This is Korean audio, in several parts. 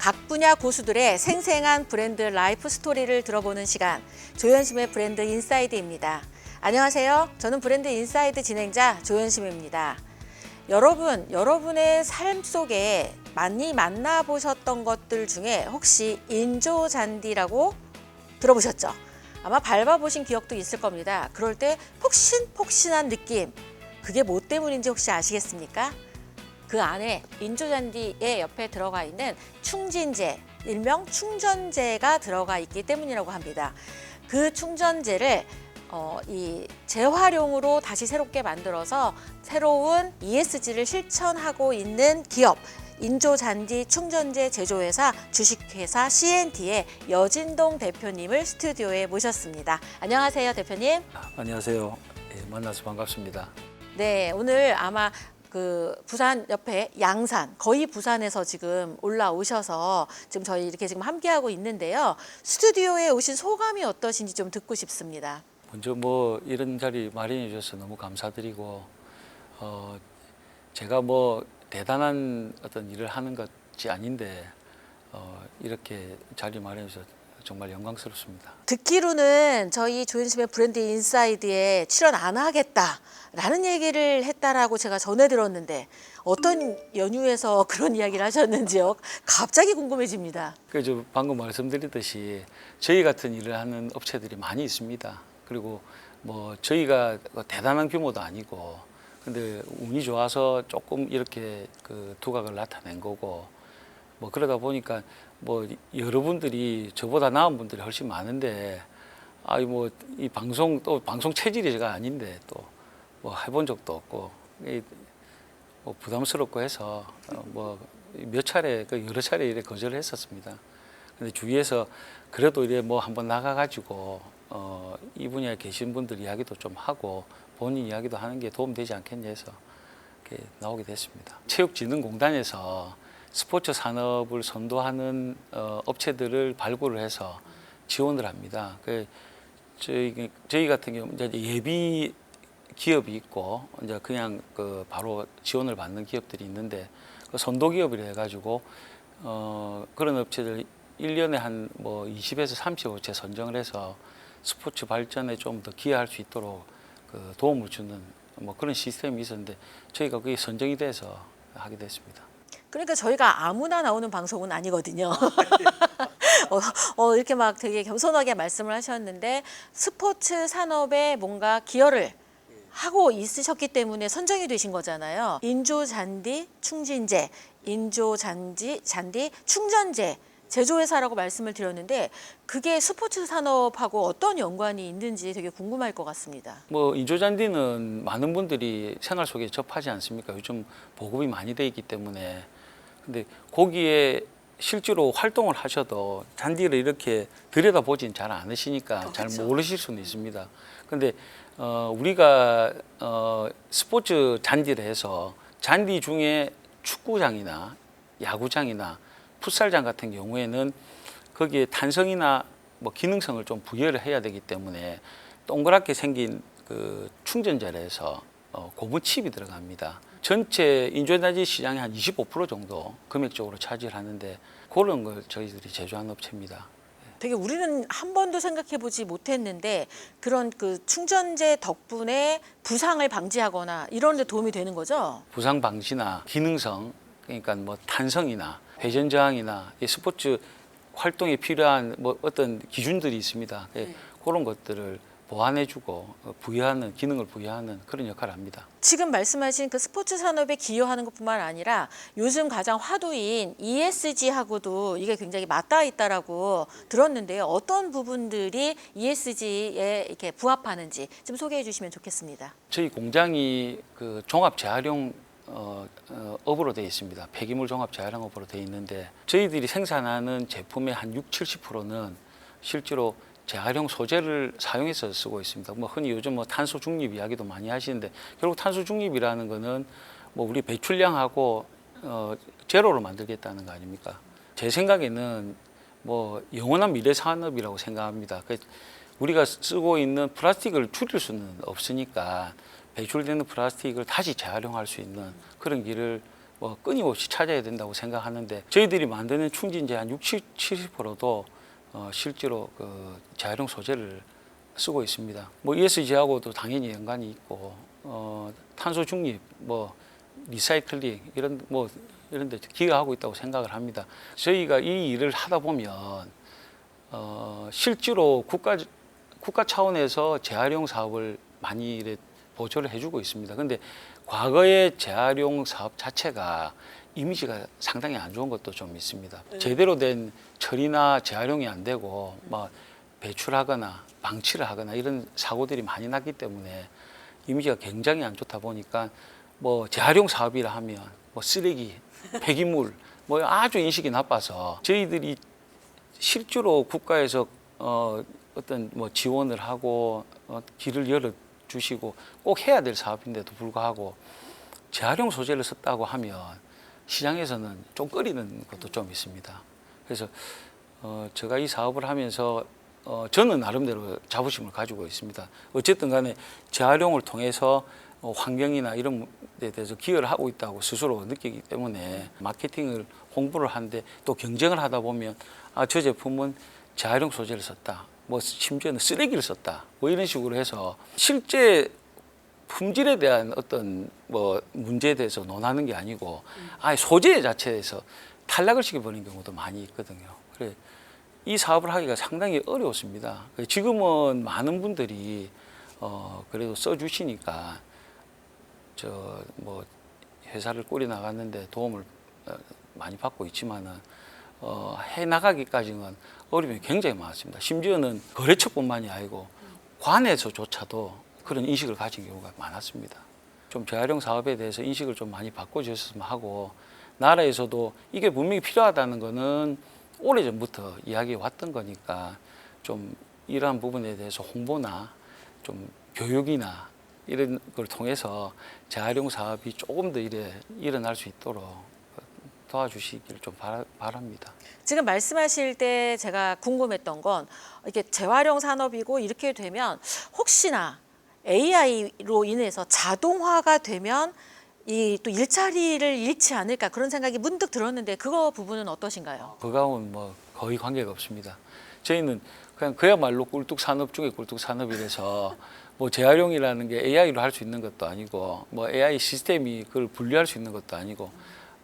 각 분야 고수들의 생생한 브랜드 라이프 스토리를 들어보는 시간, 조현심의 브랜드 인사이드입니다. 안녕하세요. 저는 브랜드 인사이드 진행자 조현심입니다. 여러분의 삶 속에 많이 만나보셨던 것들 중에 혹시 인조잔디라고 들어보셨죠? 아마 밟아보신 기억도 있을 겁니다. 그럴 때 폭신폭신한 느낌, 그게 뭐 때문인지 혹시 아시겠습니까? 그 안에 인조잔디의 옆에 들어가 있는 충진제, 일명 충전재가 들어가 있기 때문이라고 합니다. 그 충전재를 이 재활용으로 다시 새롭게 만들어서 새로운 ESG를 실천하고 있는 기업, 인조잔디 충전재 제조회사 주식회사 CNT의 여진동 대표님을 스튜디오에 모셨습니다. 안녕하세요, 대표님. 안녕하세요. 예, 만나서 반갑습니다. 네, 오늘 아마 그 부산 옆에 양산, 거의 부산에서 지금 올라오셔서 지금 저희 이렇게 지금 함께하고 있는데요. 스튜디오에 오신 소감이 어떠신지 좀 듣고 싶습니다. 먼저 이런 자리 마련해 주셔서 너무 감사드리고, 제가 대단한 어떤 일을 하는 것이 아닌데 이렇게 자리 마련해 주셔서 정말 영광스럽습니다. 듣기로는 저희 조현심의 브랜드 인사이드에 출연 안 하겠다라는 얘기를 했다라고 제가 전해 들었는데 어떤 연유에서 그런 이야기를 하셨는지요? 갑자기 궁금해집니다. 그래서 방금 말씀드렸듯이 저희 같은 일을 하는 업체들이 많이 있습니다. 그리고 저희가 대단한 규모도 아니고, 근데 운이 좋아서 조금 이렇게 그 두각을 나타낸 거고, 그러다 보니까 여러분들이 저보다 나은 분들이 훨씬 많은데, 이 방송 체질이 제가 아닌데 또 해본 적도 없고, 부담스럽고 해서 몇 차례, 여러 차례 이래 거절을 했었습니다. 근데 주위에서 그래도 이래 한번 나가가지고 이 분야에 계신 분들 이야기도 좀 하고 본인 이야기도 하는 게 도움되지 않겠냐 해서 이렇게 나오게 됐습니다. 체육진흥공단에서 스포츠 산업을 선도하는 업체들을 발굴을 해서 지원을 합니다. 저희 같은 경우 이제 예비 기업이 있고 이제 그냥 바로 지원을 받는 기업들이 있는데, 선도 기업이라 해가지고 그런 업체들 1년에 한 20에서 30업체 선정을 해서 스포츠 발전에 좀 더 기여할 수 있도록 도움을 주는 그런 시스템이 있었는데, 저희가 그게 선정이 돼서 하게 됐습니다. 그러니까 저희가 아무나 나오는 방송은 아니거든요. 이렇게 막 되게 겸손하게 말씀을 하셨는데 스포츠 산업에 뭔가 기여를 하고 있으셨기 때문에 선정이 되신 거잖아요. 인조잔디 충진재, 인조잔디 충전재 제조회사라고 말씀을 드렸는데 그게 스포츠 산업하고 어떤 연관이 있는지 되게 궁금할 것 같습니다. 인조잔디는 많은 분들이 생활 속에 접하지 않습니까? 요즘 보급이 많이 돼 있기 때문에. 근데 거기에 실제로 활동을 하셔도 잔디를 이렇게 들여다보진 잘 않으시니까 잘 모르실 수는 있습니다. 근데 우리가 스포츠 잔디를 해서 잔디 중에 축구장이나 야구장이나 풋살장 같은 경우에는 거기에 탄성이나 기능성을 좀 부여를 해야 되기 때문에 동그랗게 생긴 그 충전재를 해서 고무 칩이 들어갑니다. 전체 인조잔디 시장의 한 25% 정도 금액적으로 차지를 하는데, 그런 걸 저희들이 제조한 업체입니다. 되게 우리는 한 번도 생각해보지 못했는데 그런 그 충전재 덕분에 부상을 방지하거나 이런 데 도움이 되는 거죠? 부상 방지나 기능성, 그러니까 탄성이나 회전 저항이나 이 스포츠 활동에 필요한 어떤 기준들이 있습니다. 그런 것들을 보완해주고 부여하는, 기능을 부여하는 그런 역할을 합니다. 지금 말씀하신 그 스포츠 산업에 기여하는 것뿐만 아니라 요즘 가장 화두인 ESG하고도 이게 굉장히 맞닿아 있다라고 들었는데요. 어떤 부분들이 ESG에 이렇게 부합하는지 좀 소개해 주시면 좋겠습니다. 저희 공장이 그 종합 재활용 업으로 되어 있습니다. 폐기물 종합 재활용 업으로 되어 있는데, 저희들이 생산하는 제품의 한 60~70%는 실제로 재활용 소재를 사용해서 쓰고 있습니다. 흔히 요즘 탄소 중립 이야기도 많이 하시는데, 결국 탄소 중립이라는 거는 우리 배출량하고 제로로 만들겠다는 거 아닙니까? 제 생각에는 영원한 미래 산업이라고 생각합니다. 우리가 쓰고 있는 플라스틱을 줄일 수는 없으니까 배출되는 플라스틱을 다시 재활용할 수 있는 그런 길을 뭐 끊임없이 찾아야 된다고 생각하는데 저희들이 만드는 충진제 한 60, 70%도 실제로 그 재활용 소재를 쓰고 있습니다. 뭐 ESG하고도 당연히 연관이 있고 탄소 중립, 뭐 리사이클링 이런 데 기여하고 있다고 생각을 합니다. 저희가 이 일을 하다 보면 실제로 국가 차원에서 재활용 사업을 많이 이래 보조를 해주고 있습니다. 근데 과거의 재활용 사업 자체가 이미지가 상당히 안 좋은 것도 좀 있습니다. 제대로 된 처리나 재활용이 안 되고 막 배출하거나 방치를 하거나 이런 사고들이 많이 났기 때문에 이미지가 굉장히 안 좋다 보니까 뭐 재활용 사업이라 하면 뭐 쓰레기, 폐기물 뭐 아주 인식이 나빠서 저희들이 실제로 국가에서 어떤 뭐 지원을 하고 길을 열어 주시고 꼭 해야 될 사업인데도 불구하고 재활용 소재를 썼다고 하면 시장에서는 좀 꺼리는 것도 좀 있습니다. 그래서 제가 이 사업을 하면서 저는 나름대로 자부심을 가지고 있습니다. 어쨌든 간에 재활용을 통해서 환경이나 이런 데 대해서 기여를 하고 있다고 스스로 느끼기 때문에 마케팅을 홍보를 하는데 또 경쟁을 하다 보면 저 제품은 재활용 소재를 썼다. 뭐 심지어는 쓰레기를 썼다. 뭐 이런 식으로 해서 실제 품질에 대한 어떤 뭐 문제에 대해서 논하는 게 아니고 아예 소재 자체에서 탈락을 시켜버리는 경우도 많이 있거든요. 그래 이 사업을 하기가 상당히 어려웠습니다. 지금은 많은 분들이 그래도 써주시니까 저 뭐 회사를 꾸려 나갔는데 도움을 많이 받고 있지만은 해 나가기까지는 어려움이 굉장히 많았습니다. 심지어는 거래처뿐만이 아니고 관에서조차도 그런 인식을 가진 경우가 많았습니다. 좀 재활용 사업에 대해서 인식을 좀 많이 바꿔주셨으면 하고 나라에서도 이게 분명히 필요하다는 거는 오래전부터 이야기해 왔던 거니까 좀 이러한 부분에 대해서 홍보나 좀 교육이나 이런 걸 통해서 재활용 사업이 조금 더 일어날 수 있도록 도와주시길 좀 바랍니다. 지금 말씀하실 때 제가 궁금했던 건 이게 재활용 산업이고 이렇게 되면 혹시나 AI로 인해서 자동화가 되면 이 또 일자리를 잃지 않을까 그런 생각이 문득 들었는데 그거 부분은 어떠신가요? 그거하고는 뭐 거의 관계가 없습니다. 저희는 그냥 그야말로 꿀뚝 산업 중에 꿀뚝 산업이라서 뭐 재활용이라는 게 AI로 할 수 있는 것도 아니고 뭐 AI 시스템이 그걸 분리할 수 있는 것도 아니고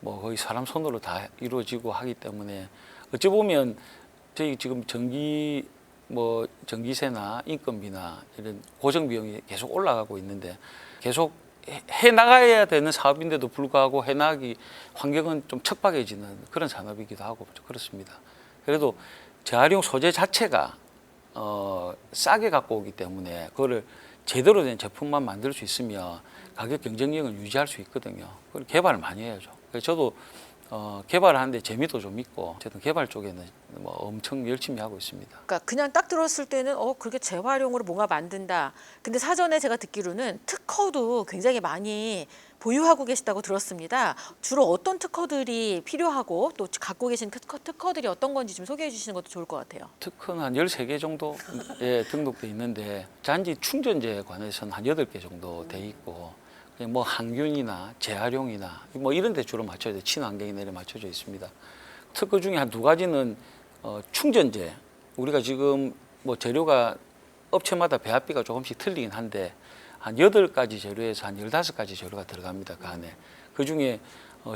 뭐 거의 사람 손으로 다 이루어지고 하기 때문에 어찌 보면 저희 지금 전기세나 인건비나 이런 고정 비용이 계속 올라가고 있는데 계속 해 나가야 되는 사업인데도 불구하고 해 나가기 환경은 좀 척박해지는 그런 산업이기도 하고 그렇습니다. 그래도 재활용 소재 자체가 싸게 갖고 오기 때문에 그거를 제대로 된 제품만 만들 수 있으면 가격 경쟁력을 유지할 수 있거든요. 그걸 개발을 많이 해야죠. 그래서 저도 개발을 하는데 재미도 좀 있고 어쨌든 개발 쪽에는 뭐 엄청 열심히 하고 있습니다. 그러니까 그냥 딱 들었을 때는 그렇게 재활용으로 뭔가 만든다. 근데 사전에 제가 듣기로는 특허도 굉장히 많이 보유하고 계시다고 들었습니다. 주로 어떤 특허들이 필요하고 또 갖고 계신 특허들이 어떤 건지 좀 소개해 주시는 것도 좋을 것 같아요. 특허는 한 13개 정도에 등록돼 있는데 잔디 충전재에 관해서는 한 8개 정도 돼 있고 그냥 뭐 항균이나 재활용이나 뭐 이런 데 주로 맞춰져 있어요. 친환경이나 이런 맞춰져 있습니다. 특허 중에 한 2가지는 충전재. 우리가 지금 뭐 재료가 업체마다 배합비가 조금씩 틀리긴 한데 한 8가지 재료에서 한 15가지 재료가 들어갑니다. 그 안에. 그 중에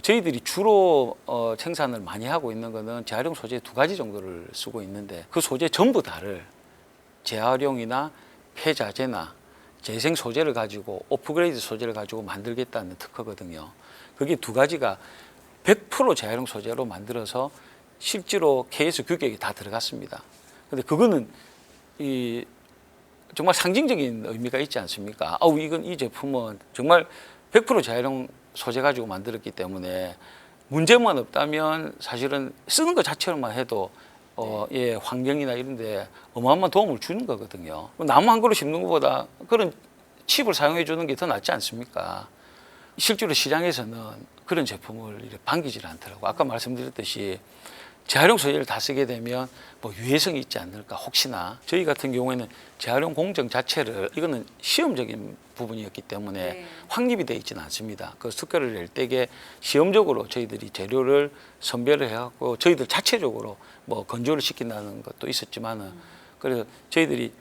저희들이 주로 생산을 많이 하고 있는 거는 재활용 소재 2가지 정도를 쓰고 있는데 그 소재 전부 다를 재활용이나 폐자재나 재생 소재를 가지고 오프그레이드 소재를 가지고 만들겠다는 특허거든요. 그게 2가지가 100% 재활용 소재로 만들어서 실제로 KS 규격이 다 들어갔습니다. 근데 그거는 정말 상징적인 의미가 있지 않습니까? 이건 이 제품은 정말 100% 재활용 소재 가지고 만들었기 때문에 문제만 없다면 사실은 쓰는 것 자체로만 해도 환경이나 이런 데 어마어마한 도움을 주는 거거든요. 나무 한 그루 심는 것보다 그런 칩을 사용해 주는 게 더 낫지 않습니까? 실제로 시장에서는 그런 제품을 반기질 않더라고요. 아까 말씀드렸듯이 재활용 소재를 다 쓰게 되면 뭐 유해성이 있지 않을까 혹시나. 저희 같은 경우에는 재활용 공정 자체를 이거는 시험적인 부분이었기 때문에 확립이 되어 있지는 않습니다. 그 특허를 낼 때에 시험적으로 저희들이 재료를 선별을 해갖고 저희들 자체적으로 뭐 건조를 시킨다는 것도 있었지만은 그래서 저희들이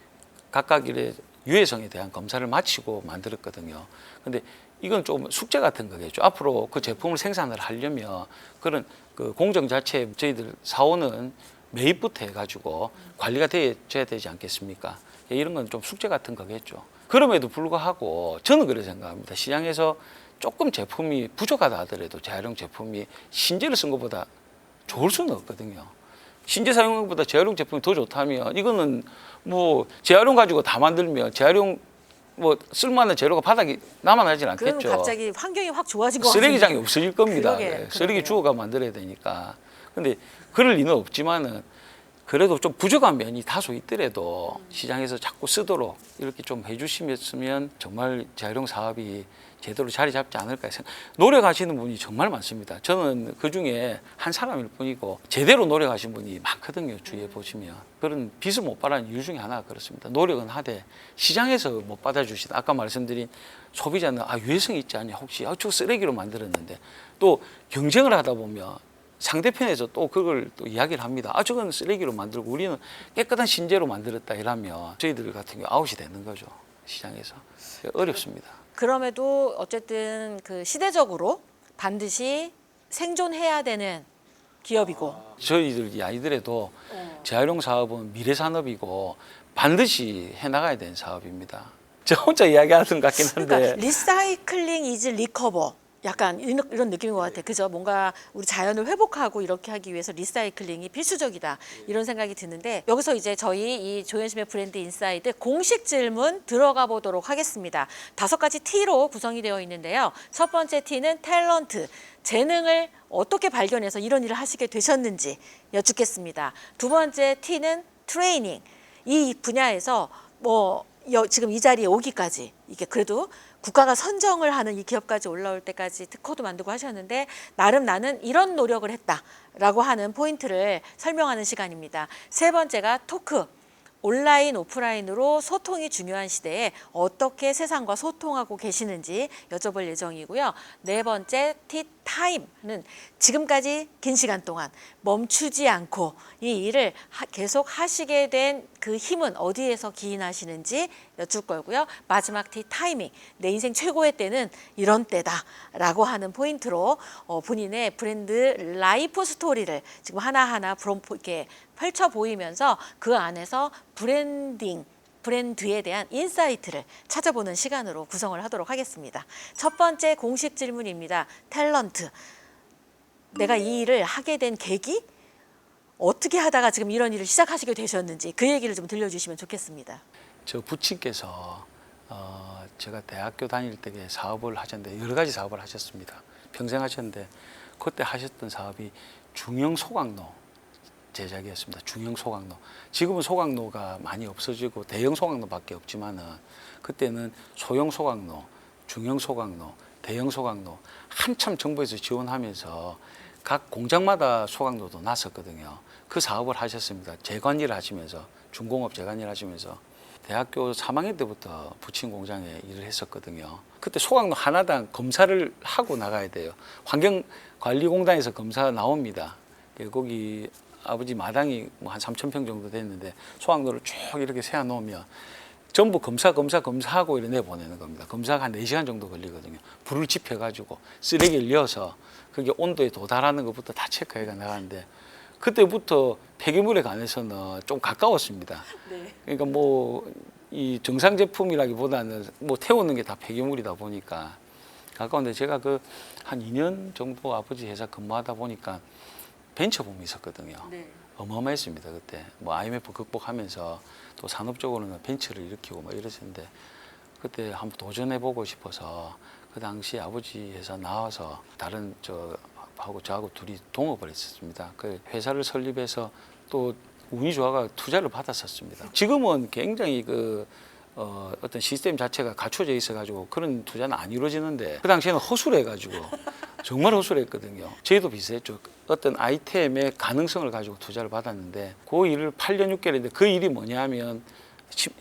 각각 일의 유해성에 대한 검사를 마치고 만들었거든요. 근데 이건 좀 숙제 같은 거겠죠. 앞으로 그 제품을 생산을 하려면 그런 그 공정 자체에 저희들 사오는 매입부터 해가지고 관리가 돼야 되지 않겠습니까? 이런 건 좀 숙제 같은 거겠죠. 그럼에도 불구하고 저는 그렇게 생각합니다. 시장에서 조금 제품이 부족하다 하더라도 재활용 제품이 신제를 쓴 것보다 좋을 수는 없거든요. 신제 사용한 것보다 재활용 제품이 더 좋다면 이거는 뭐 재활용 가지고 다 만들면 재활용 뭐 쓸만한 재료가 바닥에 남아나질 않겠죠. 그럼 갑자기 환경이 확 좋아진 것 같은데. 쓰레기장이 없어질 겁니다. 그러게. 쓰레기 주워가 만들어야 되니까. 근데 그럴 리는 없지만은 그래도 좀 부족한 면이 다소 있더라도 시장에서 자꾸 쓰도록 이렇게 좀 해주시면 정말 재활용 사업이 제대로 자리 잡지 않을까 생각. 노력하시는 분이 정말 많습니다. 저는 그 중에 한 사람일 뿐이고 제대로 노력하신 분이 많거든요. 주위에 보시면 그런 빚을 못 받는 이유 중에 하나가 그렇습니다. 노력은 하되 시장에서 못 받아주시다. 아까 말씀드린 소비자는 유해성이 있지 않냐 혹시 저 쓰레기로 만들었는데 또 경쟁을 하다 보면 상대편에서 또 그걸 또 이야기를 합니다. 저건 쓰레기로 만들고 우리는 깨끗한 신재로 만들었다 이러면 저희들 같은 경우 아웃이 되는 거죠. 시장에서 어렵습니다. 그럼에도 어쨌든 그 시대적으로 반드시 생존해야 되는 기업이고. 저희들 아이들에도 재활용 사업은 미래 산업이고 반드시 해나가야 되는 사업입니다. 저 혼자 이야기하는 것 같긴 한데. 그러니까 리사이클링 이즈 리커버. 약간 이런 느낌인 것 같아요. 그죠? 뭔가 우리 자연을 회복하고 이렇게 하기 위해서 리사이클링이 필수적이다. 이런 생각이 드는데 여기서 이제 저희 이 조현심의 브랜드 인사이드 공식 질문 들어가 보도록 하겠습니다. 5가지 T로 구성이 되어 있는데요. 첫 번째 T는 탤런트, 재능을 어떻게 발견해서 이런 일을 하시게 되셨는지 여쭙겠습니다. 두 번째 T는 트레이닝, 이 분야에서 뭐 지금 이 자리에 오기까지 이게 그래도 국가가 선정을 하는 이 기업까지 올라올 때까지 특허도 만들고 하셨는데 나름 나는 이런 노력을 했다라고 하는 포인트를 설명하는 시간입니다. 세 번째가 토크. 온라인, 오프라인으로 소통이 중요한 시대에 어떻게 세상과 소통하고 계시는지 여쭤볼 예정이고요. 네 번째, 티타임은 지금까지 긴 시간 동안 멈추지 않고 이 일을 계속 하시게 된 그 힘은 어디에서 기인하시는지 여쭐 거고요. 마지막 티타이밍, 내 인생 최고의 때는 이런 때다라고 하는 포인트로 본인의 브랜드 라이프 스토리를 지금 하나하나 이렇게 펼쳐 보이면서 그 안에서 브랜드에 대한 인사이트를 찾아보는 시간으로 구성을 하도록 하겠습니다. 첫 번째 공식 질문입니다. 탤런트. 내가 이 일을 하게 된 계기? 어떻게 하다가 지금 이런 일을 시작하시게 되셨는지 그 얘기를 좀 들려주시면 좋겠습니다. 저 부친께서 제가 대학교 다닐 때에 사업을 하셨는데 여러 가지 사업을 하셨습니다. 평생 하셨는데 그때 하셨던 사업이 중형 소각로 제작이었습니다. 중형 소각로. 지금은 소각로가 많이 없어지고 대형 소각로밖에 없지만은 그때는 소형 소각로, 중형 소각로, 대형 소각로 한참 정부에서 지원하면서 각 공장마다 소각로도 났었거든요. 그 사업을 하셨습니다. 재관일 하시면서 중공업 재관일 하시면서 대학교 3학년 때부터 부친 공장에 일을 했었거든요. 그때 소각로 하나당 검사를 하고 나가야 돼요. 환경관리공단에서 검사 나옵니다. 거기 아버지 마당이 뭐 한 3,000평 정도 됐는데 소각로를 쭉 이렇게 세워 놓으면 전부 검사하고 이렇게 내보내는 겁니다. 검사가 한 4시간 정도 걸리거든요. 불을 지펴가지고 쓰레기를 이어서 그게 온도에 도달하는 것부터 다 체크해가 나가는데 그때부터 폐기물에 관해서는 좀 가까웠습니다. 네. 그러니까 뭐 이 정상 제품이라기보다는 뭐 태우는 게 다 폐기물이다 보니까 가까운데 제가 그 한 2년 정도 아버지 회사 근무하다 보니까 벤처붐이 있었거든요. 네. 어마어마했습니다. 그때 뭐 IMF 극복하면서 또 산업적으로는 벤처를 일으키고 막 이러셨는데 그때 한번 도전해보고 싶어서 그 당시 아버지 회사 나와서 다른 저하고 둘이 동업을 했었습니다. 그 회사를 설립해서 또 운이 좋아가 투자를 받았었습니다. 지금은 굉장히 어떤 시스템 자체가 갖춰져 있어가지고 그런 투자는 안 이루어지는데 그 당시에는 허술해가지고 정말 허술했거든요. 저희도 비슷했죠. 어떤 아이템의 가능성을 가지고 투자를 받았는데 그 일을 8년 6개월인데 그 일이 뭐냐면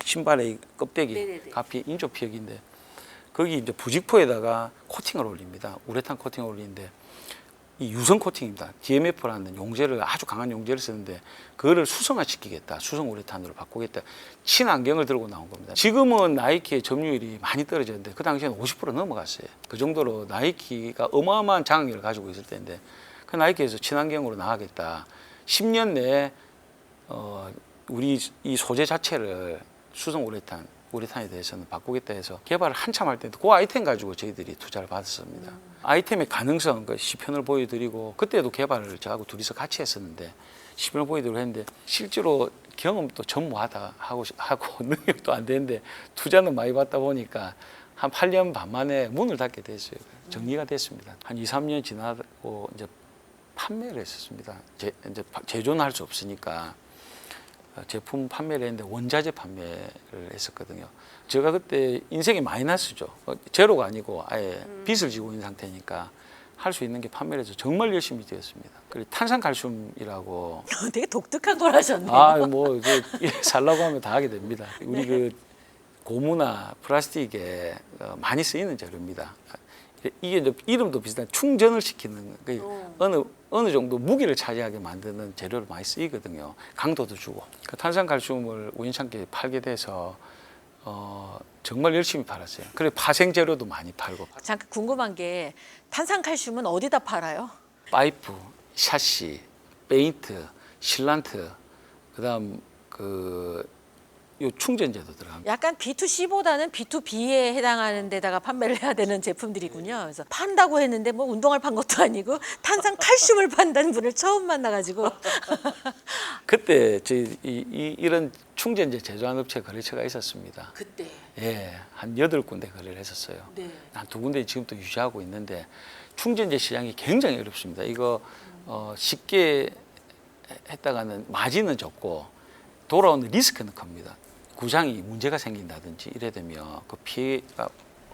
신발의 껍데기, 네네네. 가피, 인조피혁인데 거기 이제 부직포에다가 코팅을 올립니다. 우레탄 코팅을 올리는데 이 유성 코팅입니다. DMF라는 용제를 아주 강한 용제를 쓰는데 그거를 수성화시키겠다. 수성 우레탄으로 바꾸겠다. 친환경을 들고 나온 겁니다. 지금은 나이키의 점유율이 많이 떨어졌는데 그 당시에는 50% 넘어갔어요. 그 정도로 나이키가 어마어마한 장악력을 가지고 있을 때인데 그 나이키에서 친환경으로 나가겠다. 10년 내에 우리 이 소재 자체를 수성 우레탄에 대해서는 바꾸겠다 해서 개발을 한참 할 때도 그 아이템 가지고 저희들이 투자를 받았습니다. 아이템의 가능성, 그 시편을 보여드리고 그때도 개발을 저하고 둘이서 같이 했었는데 시편을 보여드리고 했는데 실제로 경험도 전무하다 하고 능력도 안 되는데 투자는 많이 받다 보니까 한 8년 반 만에 문을 닫게 됐어요. 정리가 됐습니다. 한 2, 3년 지나고 이제 판매를 했었습니다. 이제 제조는 할 수 없으니까 제품 판매를 했는데 원자재 판매를 했었거든요. 제가 그때 인생이 마이너스죠. 제로가 아니고 아예 빚을 지고 있는 상태니까 할 수 있는 게 판매를 해서 정말 열심히 뛰었습니다. 그리고 탄산칼슘이라고 되게 독특한 걸 하셨네요. 뭐 이제 살라고 하면 다 하게 됩니다. 우리 그 고무나 플라스틱에 많이 쓰이는 재료입니다. 이게 이제 이름도 비슷한 충전을 시키는 어느 정도 무게를 차지하게 만드는 재료를 많이 쓰이거든요. 강도도 주고. 그 탄산칼슘을 우연찮게 팔게 돼서 정말 열심히 팔았어요. 그리고 파생 재료도 많이 팔고. 잠깐 궁금한 게 탄산칼슘은 어디다 팔아요? 파이프, 샤시, 페인트, 실란트, 그다음 요 충전재도 들어갑니다. 약간 B2C보다는 B2B에 해당하는 데다가 판매를 해야 되는 제품들이군요. 그래서 판다고 했는데 뭐 운동을 판 것도 아니고 탄산칼슘을 판다는 분을 처음 만나가지고 그때 저희 이런 충전재 제조하는 업체 거래처가 있었습니다. 그때 예, 한 8군데 거래를 했었어요. 네. 한 2군데 지금도 유지하고 있는데 충전재 시장이 굉장히 어렵습니다. 이거 쉽게 했다가는 마진은 적고 돌아오는 리스크는 큽니다. 구장이 문제가 생긴다든지 이래 되면 그 피해가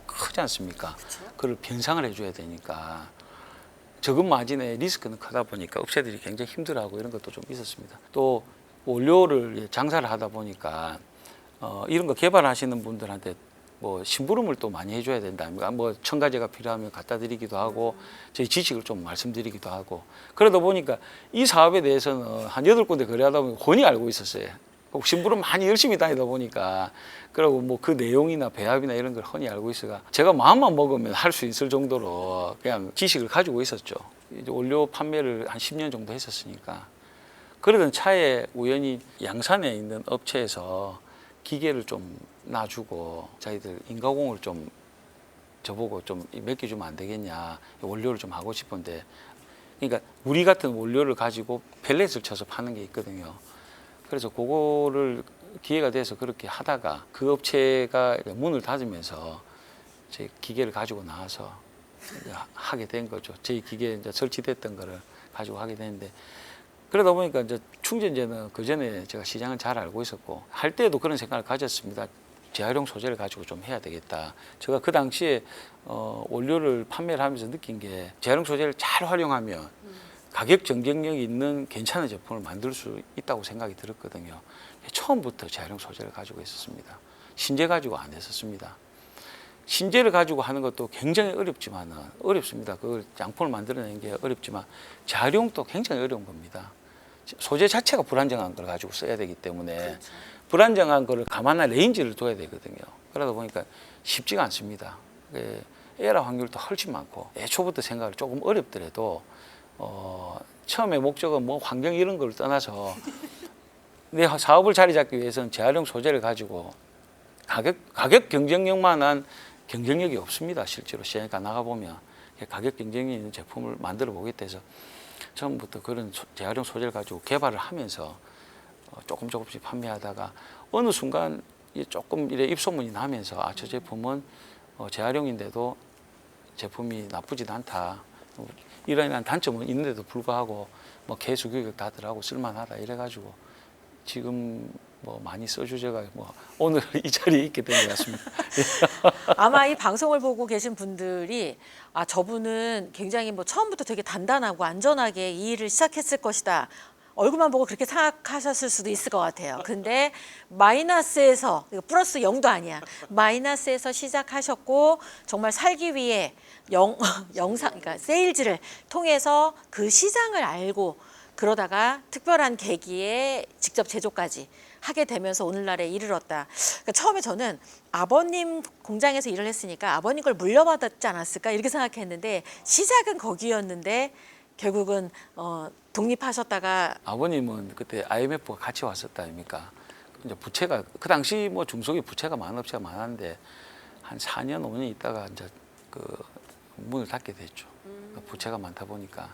크지 않습니까? 그걸 변상을 해줘야 되니까 적은 마진의 리스크는 크다 보니까 업체들이 굉장히 힘들어하고 이런 것도 좀 있었습니다. 또 원료를 장사를 하다 보니까 이런 거 개발하시는 분들한테 뭐 심부름을 또 많이 해줘야 된다. 뭐 첨가제가 필요하면 갖다 드리기도 하고 저희 지식을 좀 말씀드리기도 하고 그러다 보니까 이 사업에 대해서는 한 8군데 거래하다 보면 훤히 알고 있었어요. 심부름 많이 열심히 다니다 보니까 그리고 뭐 그 내용이나 배합이나 이런 걸 훤히 알고 있어가 제가 마음만 먹으면 할 수 있을 정도로 그냥 지식을 가지고 있었죠. 이제 원료 판매를 한 10년 정도 했었으니까 그러던 차에 우연히 양산에 있는 업체에서 기계를 좀 놔주고 자기들 인가공을 좀 저보고 좀 맡겨주면 안 되겠냐 원료를 좀 하고 싶은데 그러니까 우리 같은 원료를 가지고 펠렛을 쳐서 파는 게 있거든요. 그래서 그거를 기회가 돼서 그렇게 하다가 그 업체가 문을 닫으면서 제 기계를 가지고 나와서 이제 하게 된 거죠. 제 기계에 이제 설치됐던 거를 가지고 하게 됐는데 그러다 보니까 이제 충전재는 그 전에 제가 시장은 잘 알고 있었고 할 때도 그런 생각을 가졌습니다. 재활용 소재를 가지고 좀 해야 되겠다. 제가 그 당시에 원료를 판매를 하면서 느낀 게 재활용 소재를 잘 활용하면 가격 경쟁력이 있는 괜찮은 제품을 만들 수 있다고 생각이 들었거든요. 처음부터 재활용 소재를 가지고 있었습니다. 신재 가지고 안 했었습니다. 신재를 가지고 하는 것도 굉장히 어렵습니다. 그 양품을 만들어내는 게 어렵지만 재활용도 굉장히 어려운 겁니다. 소재 자체가 불안정한 걸 가지고 써야 되기 때문에 그렇죠. 불안정한 거를 감안한 레인지를 둬야 되거든요. 그러다 보니까 쉽지가 않습니다. 에러 확률도 훨씬 많고 애초부터 생각을 조금 어렵더라도 처음에 목적은 뭐 환경 이런 걸 떠나서 내 사업을 자리 잡기 위해서는 재활용 소재를 가지고 가격 경쟁력만한 경쟁력이 없습니다. 실제로 시장에 나가보면 가격 경쟁이 있는 제품을 만들어 보겠다 해서 처음부터 그런 재활용 소재를 가지고 개발을 하면서 조금씩 판매하다가 어느 순간 조금 이래 입소문이 나면서 저 제품은 재활용인데도 제품이 나쁘지도 않다. 이러한 단점은 있는데도 불구하고 뭐 개수 규격 다 들어가고 쓸만하다 이래가지고 지금 뭐 많이 써주제가 뭐 오늘 이 자리에 있게 된 것 같습니다. 아마 이 방송을 보고 계신 분들이 아 저분은 굉장히 뭐 처음부터 되게 단단하고 안전하게 이 일을 시작했을 것이다. 얼굴만 보고 그렇게 생각하셨을 수도 있을 것 같아요. 근데 마이너스에서 이거 플러스 0도 아니야. 마이너스에서 시작하셨고 정말 살기 위해 영상 그러니까 세일즈를 통해서 그 시장을 알고 그러다가 특별한 계기에 직접 제조까지 하게 되면서 오늘날에 이르렀다. 그러니까 처음에 저는 아버님 공장에서 일을 했으니까 아버님 걸 물려받았지 않았을까 이렇게 생각했는데 시작은 거기였는데 결국은 독립하셨다가 아버님은 그때 IMF가 같이 왔었다 아닙니까? 이제 부채가 그 당시 뭐 중소기 부채가 많은 업체가 많았는데 한 4년 5년 있다가 이제 그 문을 닫게 됐죠. 부채가 많다 보니까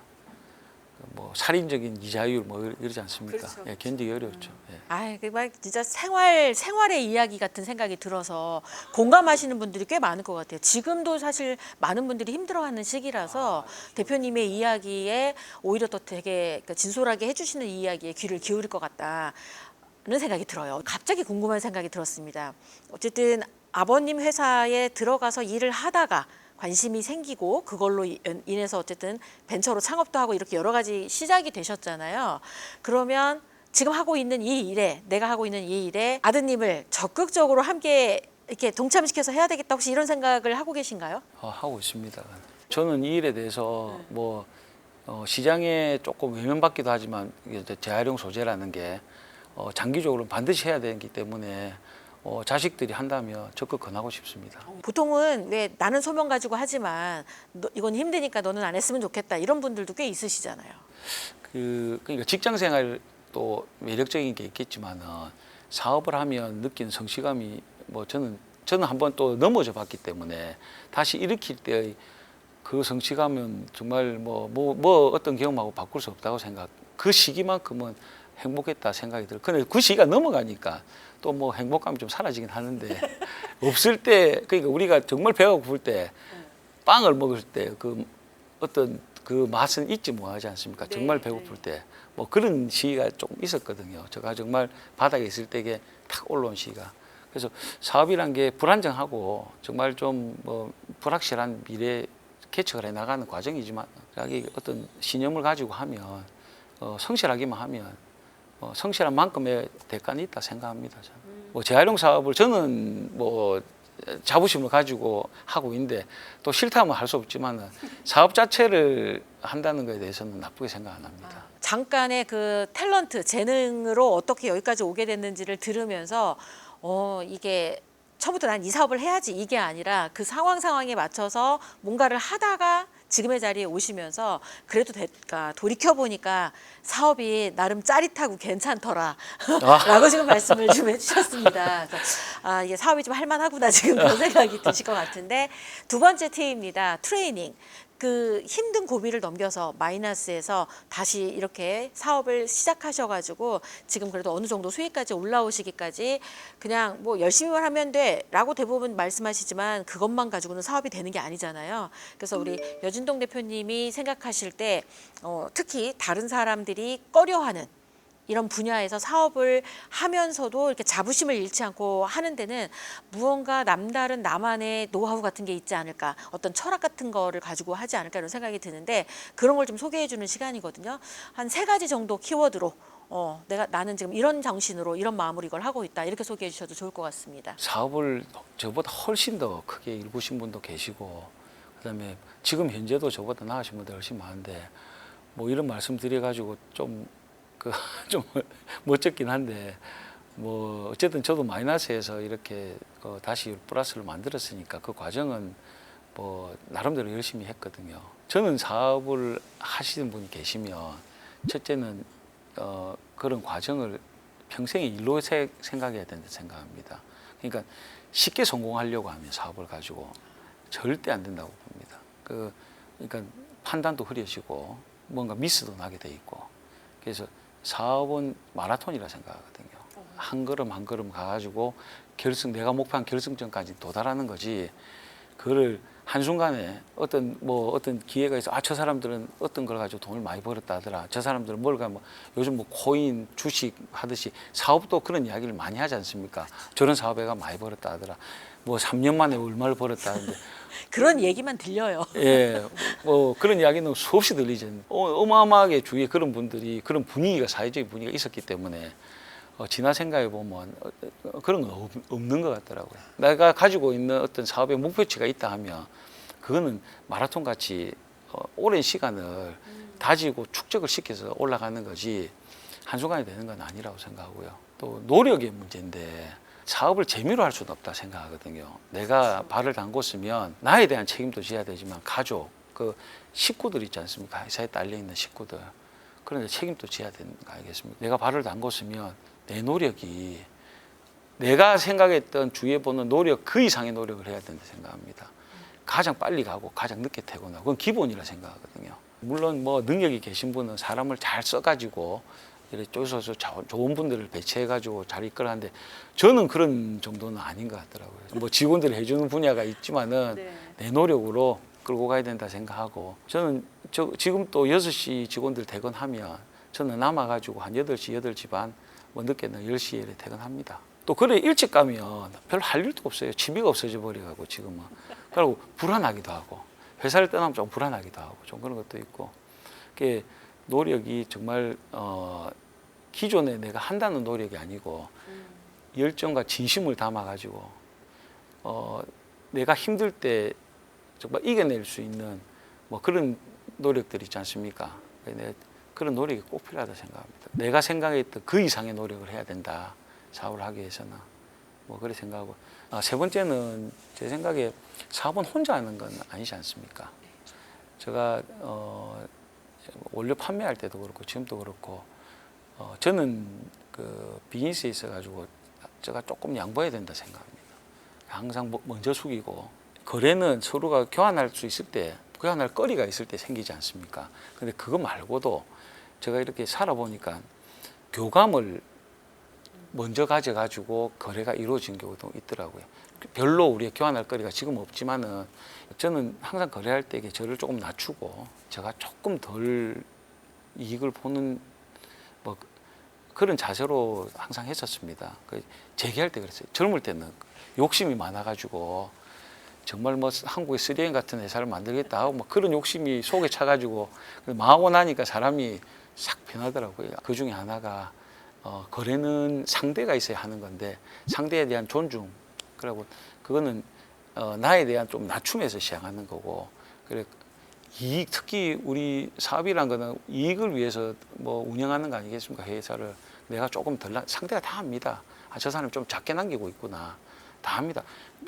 뭐 살인적인 이자율 뭐 이러지 않습니까? 그렇죠, 예, 견디기 어려웠죠. 예. 아, 그막 진짜 생활의 이야기 같은 생각이 들어서 공감하시는 분들이 꽤 많을 것 같아요. 지금도 사실 많은 분들이 힘들어하는 시기라서 대표님의 이야기에 오히려 더 되게 진솔하게 해주시는 이야기에 귀를 기울일 것 같다는 생각이 들어요. 갑자기 궁금한 생각이 들었습니다. 어쨌든 아버님 회사에 들어가서 일을 하다가 관심이 생기고 그걸로 인해서 어쨌든 벤처로 창업도 하고 이렇게 여러 가지 시작이 되셨잖아요. 그러면 지금 하고 있는 이 일에 내가 하고 있는 이 일에 아드님을 적극적으로 함께 이렇게 동참시켜서 해야 되겠다 혹시 이런 생각을 하고 계신가요? 하고 있습니다. 저는 이 일에 대해서 뭐 시장에 조금 외면받기도 하지만 이게 재활용 소재라는 게 장기적으로 반드시 해야 되기 때문에 자식들이 한다면 적극 권하고 싶습니다. 보통은 왜 나는 소명 가지고 하지만 이건 힘드니까 너는 안 했으면 좋겠다 이런 분들도 꽤 있으시잖아요. 그러니까 직장 생활도 매력적인 게 있겠지만은 사업을 하면 느끼는 성취감이 뭐 저는 한번 또 넘어져 봤기 때문에 다시 일으킬 때의 그 성취감은 정말 뭐 어떤 경험하고 바꿀 수 없다고 생각. 그 시기만큼은 행복했다 생각이 들어요. 근데 그 시기가 넘어가니까 또 뭐 행복감이 좀 사라지긴 하는데 없을 때 그러니까 우리가 정말 배가 고플 때 빵을 먹을 때 그 어떤 그 맛은 잊지 못하지 않습니까? 정말 배고플 때 뭐 그런 시기가 조금 있었거든요. 제가 정말 바닥에 있을 때게 탁 올라온 시기가. 그래서 사업이란 게 불안정하고 정말 좀 뭐 불확실한 미래 개척을 해 나가는 과정이지만 자기 어떤 신념을 가지고 하면 성실하기만 하면 성실한 만큼의 대가는 있다 생각합니다. 저는. 뭐 재활용 사업을 저는 뭐 자부심을 가지고 하고 있는데 또 싫다면 할 수 없지만 사업 자체를 한다는 것에 대해서는 나쁘게 생각 안 합니다. 잠깐의 그 탤런트, 재능으로 어떻게 여기까지 오게 됐는지를 들으면서 이게 처음부터 난 이 사업을 해야지 이게 아니라 그 상황에 맞춰서 뭔가를 하다가 지금의 자리에 오시면서 그래도 돌이켜 보니까 사업이 나름 짜릿하고 괜찮더라 라고 지금 말씀을 좀 해주셨습니다. 그래서 이게 사업이 좀 할만하구나 지금 그런 생각이 드실 것 같은데 두 번째 팁입니다. 트레이닝. 그 힘든 고비를 넘겨서 마이너스에서 다시 이렇게 사업을 시작하셔가지고 지금 그래도 어느 정도 수익까지 올라오시기까지 그냥 뭐 열심히만 하면 돼라고 대부분 말씀하시지만 그것만 가지고는 사업이 되는 게 아니잖아요. 그래서 우리 여진동 대표님이 생각하실 때 특히 다른 사람들이 꺼려하는 이런 분야에서 사업을 하면서도 이렇게 자부심을 잃지 않고 하는 데는 무언가 남다른 나만의 노하우 같은 게 있지 않을까, 어떤 철학 같은 거를 가지고 하지 않을까 이런 생각이 드는데 그런 걸 좀 소개해 주는 시간이거든요. 한 3가지 정도 키워드로 나는 지금 이런 정신으로 이런 마음으로 이걸 하고 있다 이렇게 소개해 주셔도 좋을 것 같습니다. 사업을 저보다 훨씬 더 크게 일구신 분도 계시고 그다음에 지금 현재도 저보다 나으신 분들 훨씬 많은데 뭐 이런 말씀 드려가지고 좀 멋쩍긴 한데 뭐 어쨌든 저도 마이너스에서 이렇게 다시 플러스를 만들었으니까 그 과정은 뭐 나름대로 열심히 했거든요. 저는 사업을 하시는 분이 계시면 첫째는 그런 과정을 평생의 일로 생각해야 된다 생각합니다. 그러니까 쉽게 성공하려고 하면 사업을 가지고 절대 안 된다고 봅니다. 그러니까 판단도 흐려지고 뭔가 미스도 나게 돼 있고 그래서 사업은 마라톤이라 생각하거든요. 한 걸음 한 걸음 가가지고 내가 목표한 결승점까지 도달하는 거지. 그거를 한순간에 어떤 기회가 있어. 저 사람들은 어떤 걸 가지고 돈을 많이 벌었다 하더라. 저 사람들은 뭐 요즘 뭐 코인, 주식 하듯이 사업도 그런 이야기를 많이 하지 않습니까? 저런 사업에가 많이 벌었다 하더라. 뭐 3년 만에 얼마를 벌었다 하는데 그런 얘기만 들려요. 예, 뭐 그런 이야기는 수없이 들리죠. 어마어마하게 주위에 그런 분들이 그런 분위기가 사회적인 분위기가 있었기 때문에 지나 생각해 보면 그런 건 없는 것 같더라고요. 내가 가지고 있는 어떤 사업의 목표치가 있다 하면 그거는 마라톤 같이 오랜 시간을 다지고 축적을 시켜서 올라가는 거지 한순간에 되는 건 아니라고 생각하고요. 또 노력의 문제인데 사업을 재미로 할 수는 없다 생각하거든요. 내가 발을 담궜으면 나에 대한 책임도 져야 되지만 가족, 그 식구들 있지 않습니까? 회사에 딸려 있는 식구들. 그런데 책임도 져야 되는 거 아니겠습니까? 내가 발을 담궜으면 내 노력이 내가 생각했던 주위에 보는 노력 그 이상의 노력을 해야 된다 생각합니다. 가장 빨리 가고 가장 늦게 퇴근하고 그건 기본이라 생각하거든요. 물론 뭐 능력이 계신 분은 사람을 잘 써가지고 이렇게 쪼셔서 좋은 분들을 배치해가지고 잘 이끌어가는데 저는 그런 정도는 아닌 것 같더라고요. 뭐 직원들이 해주는 분야가 있지만은 내 노력으로 끌고 가야 된다 생각하고 저는 지금 또 6시 직원들 퇴근하면 저는 남아가지고 한 8시, 8시 반, 뭐 늦게는 10시에 퇴근합니다. 또 그래 일찍 가면 별로 할 일도 없어요. 취미가 없어져 버려가고 지금은. 그리고 불안하기도 하고 회사를 떠나면 좀 불안하기도 하고 좀 그런 것도 있고. 그게 노력이 정말 기존에 내가 한다는 노력이 아니고 열정과 진심을 담아가지고 내가 힘들 때 정말 이겨낼 수 있는 뭐 그런 노력들 있지 않습니까? 그런 노력이 꼭 필요하다 생각합니다. 내가 생각했던 그 이상의 노력을 해야 된다. 사업을 하기 위해서는 뭐 그렇게 생각하고 세 번째는 제 생각에 사업은 혼자 하는 건 아니지 않습니까? 제가 원료 판매할 때도 그렇고 지금도 그렇고 저는 그 비즈니스에 있어 가지고 제가 조금 양보해야 된다 생각합니다. 항상 먼저 숙이고 거래는 서로가 교환할 수 있을 때 교환할 거리가 있을 때 생기지 않습니까? 근데 그거 말고도 제가 이렇게 살아보니까 교감을 먼저 가져가지고 거래가 이루어진 경우도 있더라고요. 별로 우리가 교환할 거리가 지금 없지만은 저는 항상 거래할 때 저를 조금 낮추고 제가 조금 덜 이익을 보는 뭐 그런 자세로 항상 했었습니다. 재기할 때 그랬어요. 젊을 때는 욕심이 많아가지고 정말 뭐 한국의 3M 같은 회사를 만들겠다 하고 뭐 그런 욕심이 속에 차가지고 망하고 나니까 사람이 싹 변하더라고요. 그 중에 하나가 거래는 상대가 있어야 하는 건데 상대에 대한 존중 그리고 그거는 나에 대한 좀 낮춤에서 시작하는 거고 그래 이익 특히 우리 사업이란 거는 이익을 위해서 뭐 운영하는 거 아니겠습니까? 회사를 내가 조금 덜 상대가 다 합니다. 저 사람 좀 작게 남기고 있구나 다 합니다.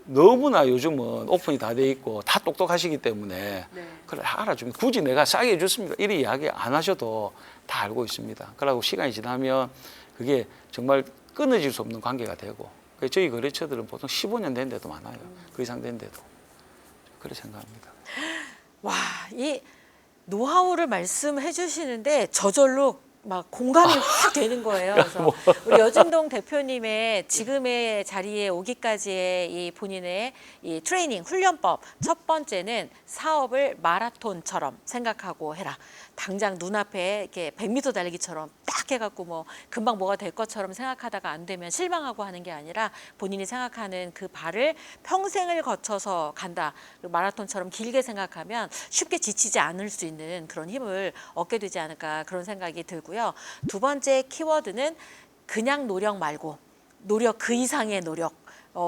너무나 요즘은 오픈이 다 돼 있고 다 똑똑하시기 때문에 그래 알아주면 굳이 내가 싸게 해줬습니다. 이런 이야기 안 하셔도 다 알고 있습니다. 그러고 시간이 지나면 그게 정말 끊어질 수 없는 관계가 되고 저희 거래처들은 보통 15년 된 데도 많아요. 그 이상 된 데도. 그렇게 생각합니다. 와, 이 노하우를 말씀해 주시는데 저절로 막 공감이 확 되는 거예요. 그래서 우리 여진동 대표님의 지금의 자리에 오기까지의 이 본인의 이 트레이닝 훈련법 첫 번째는 사업을 마라톤처럼 생각하고 해라. 당장 눈앞에 이렇게 100m 달리기처럼 딱 해갖고 뭐 금방 뭐가 될 것처럼 생각하다가 안 되면 실망하고 하는 게 아니라 본인이 생각하는 그 발을 평생을 거쳐서 간다. 그리고 마라톤처럼 길게 생각하면 쉽게 지치지 않을 수 있는 그런 힘을 얻게 되지 않을까 그런 생각이 들고요. 두 번째 키워드는 그냥 노력 말고 노력 그 이상의 노력.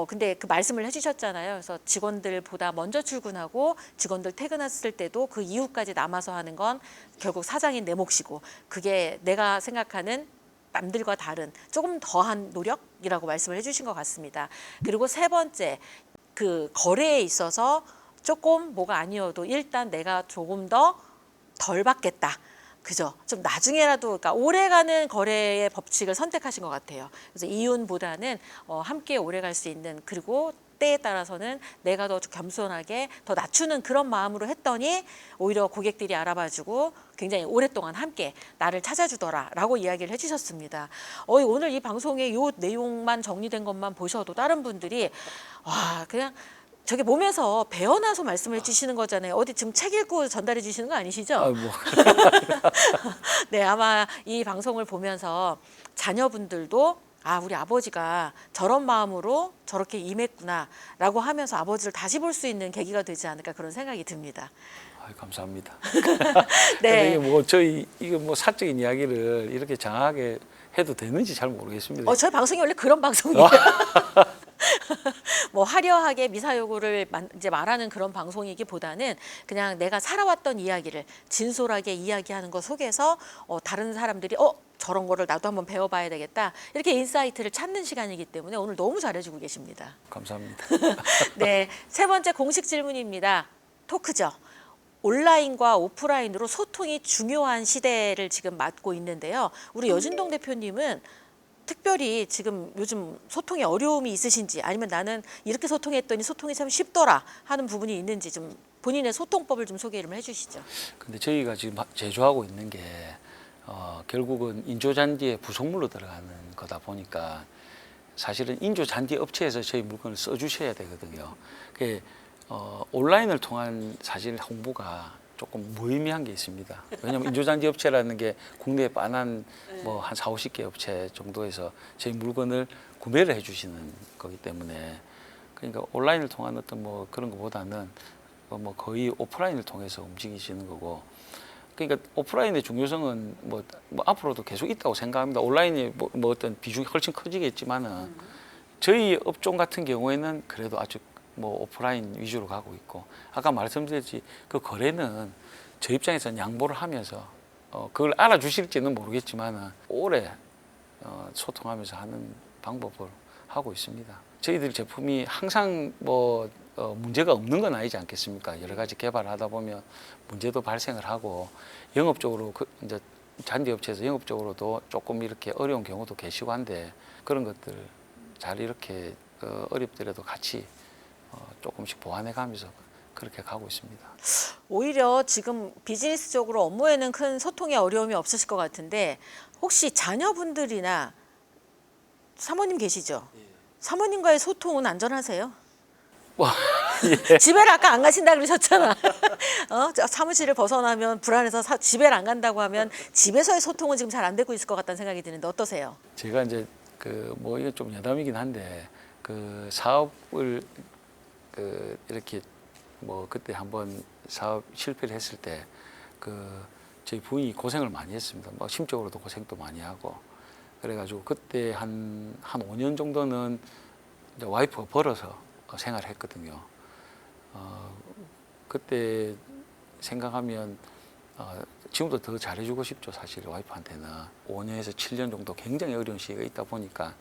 근데 그 말씀을 해주셨잖아요. 그래서 직원들보다 먼저 출근하고 직원들 퇴근했을 때도 그 이후까지 남아서 하는 건 결국 사장인 내 몫이고 그게 내가 생각하는 남들과 다른 조금 더한 노력이라고 말씀을 해주신 것 같습니다. 그리고 세 번째, 그 거래에 있어서 조금 뭐가 아니어도 일단 내가 조금 더 덜 받겠다. 그죠? 좀 나중에라도 그러니까 오래가는 거래의 법칙을 선택하신 것 같아요. 그래서 이윤보다는 함께 오래갈 수 있는 그리고 때에 따라서는 내가 더 겸손하게 더 낮추는 그런 마음으로 했더니 오히려 고객들이 알아봐주고 굉장히 오랫동안 함께 나를 찾아주더라라고 이야기를 해주셨습니다. 오늘 이 방송에 이 내용만 정리된 것만 보셔도 다른 분들이 와 그냥 저게 몸에서 배어나서 말씀해 주시는 거잖아요. 어디 지금 책 읽고 전달해 주시는 거 아니시죠? 아, 뭐 네, 아마 이 방송을 보면서 자녀분들도 아, 우리 아버지가 저런 마음으로 저렇게 임했구나라고 하면서 아버지를 다시 볼 수 있는 계기가 되지 않을까 그런 생각이 듭니다. 아유, 감사합니다. 네. 이게 뭐 저희 이거 뭐 사적인 이야기를 이렇게 장하게 해도 되는지 잘 모르겠습니다. 저희 방송이 원래 그런 방송이에요. 뭐 화려하게 미사여구를 이제 말하는 그런 방송이기보다는 그냥 내가 살아왔던 이야기를 진솔하게 이야기하는 것 속에서 다른 사람들이 저런 거를 나도 한번 배워봐야 되겠다 이렇게 인사이트를 찾는 시간이기 때문에 오늘 너무 잘해주고 계십니다. 감사합니다. 네, 세 번째 공식 질문입니다. 토크죠. 온라인과 오프라인으로 소통이 중요한 시대를 지금 맞고 있는데요. 우리 여진동 대표님은 특별히 지금 요즘 소통에 어려움이 있으신지 아니면 나는 이렇게 소통했더니 소통이 참 쉽더라 하는 부분이 있는지 좀 본인의 소통법을 좀 소개 좀 해주시죠. 근데 저희가 지금 제조하고 있는 게 결국은 인조잔디의 부속물로 들어가는 거다 보니까 사실은 인조잔디 업체에서 저희 물건을 써주셔야 되거든요. 그게 온라인을 통한 사실 홍보가 조금 무의미한 게 있습니다. 왜냐하면 인조잔디 업체라는 게 국내에 빤한 뭐 한 4, 50개 업체 정도에서 저희 물건을 구매를 해주시는 거기 때문에 그러니까 온라인을 통한 어떤 뭐 그런 것보다는 뭐 거의 오프라인을 통해서 움직이시는 거고 그러니까 오프라인의 중요성은 뭐 앞으로도 계속 있다고 생각합니다. 온라인이 뭐 어떤 비중이 훨씬 커지겠지만은 저희 업종 같은 경우에는 그래도 아주 뭐 오프라인 위주로 가고 있고 아까 말씀드렸지 그 거래는 저 입장에서는 양보를 하면서 그걸 알아주실지는 모르겠지만 오래 소통하면서 하는 방법을 하고 있습니다. 저희들 제품이 항상 뭐 문제가 없는 건 아니지 않겠습니까? 여러 가지 개발을 하다 보면 문제도 발생을 하고 영업적으로 이제 잔디 업체에서 영업적으로도 조금 이렇게 어려운 경우도 계시고 한데 그런 것들 잘 이렇게 어렵더라도 같이 조금씩 보완해 가면서 그렇게 가고 있습니다. 오히려 지금 비즈니스적으로 업무에는 큰 소통의 어려움이 없으실 것 같은데 혹시 자녀분들이나 사모님 계시죠? 사모님과의 소통은 안전하세요? 집에를 아까 안 가신다 그러셨잖아. 사무실을 벗어나면 불안해서 집에를 안 간다고 하면 집에서의 소통은 지금 잘 안 되고 있을 것 같다는 생각이 드는데 어떠세요? 제가 이제 뭐 이게 좀 여담이긴 한데 그 사업을 이렇게 뭐 그때 한번 사업 실패를 했을 때 저희 부인이 고생을 많이 했습니다. 뭐 심적으로도 고생도 많이 하고 그래가지고 그때 한 5년 정도는 이제 와이프가 벌어서 생활을 했거든요. 그때 생각하면 지금도 더 잘해주고 싶죠. 사실 와이프한테는 5년에서 7년 정도 굉장히 어려운 시기가 있다 보니까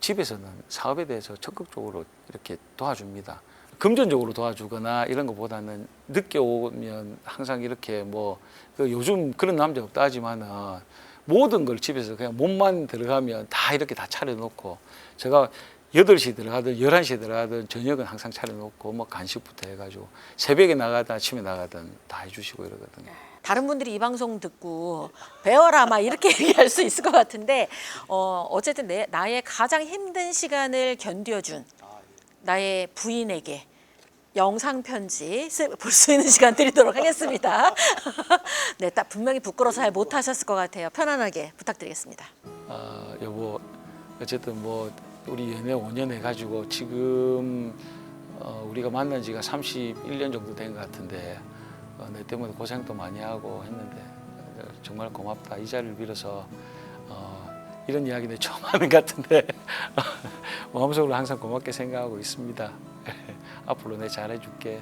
집에서는 사업에 대해서 적극적으로 이렇게 도와줍니다. 금전적으로 도와주거나 이런 것보다는 늦게 오면 항상 이렇게 요즘 그런 남자 없다 하지만은 모든 걸 집에서 그냥 몸만 들어가면 다 이렇게 다 차려놓고 제가 8시 들어가든 11시에 들어가든 저녁은 항상 차려놓고 뭐 간식부터 해가지고 새벽에 나가든 아침에 나가든 다 해주시고 이러거든요. 다른 분들이 이 방송 듣고 배워라 막 이렇게 얘기할 수 있을 것 같은데 어쨌든 나의 가장 힘든 시간을 견뎌준 나의 부인에게 영상 편지 볼 수 있는 시간 드리도록 하겠습니다. 네, 딱 분명히 부끄러워서 잘 못하셨을 것 같아요. 편안하게 부탁드리겠습니다. 여보, 어쨌든 뭐 우리 연애 5년 해가지고 지금 우리가 만난 지가 31년 정도 된 것 같은데 내 때문에 고생도 많이 하고 했는데 정말 고맙다. 이 자리를 빌어서 이런 이야기 내 처음 하는 것 같은데 마음속으로 항상 고맙게 생각하고 있습니다. 앞으로 내 잘해줄게.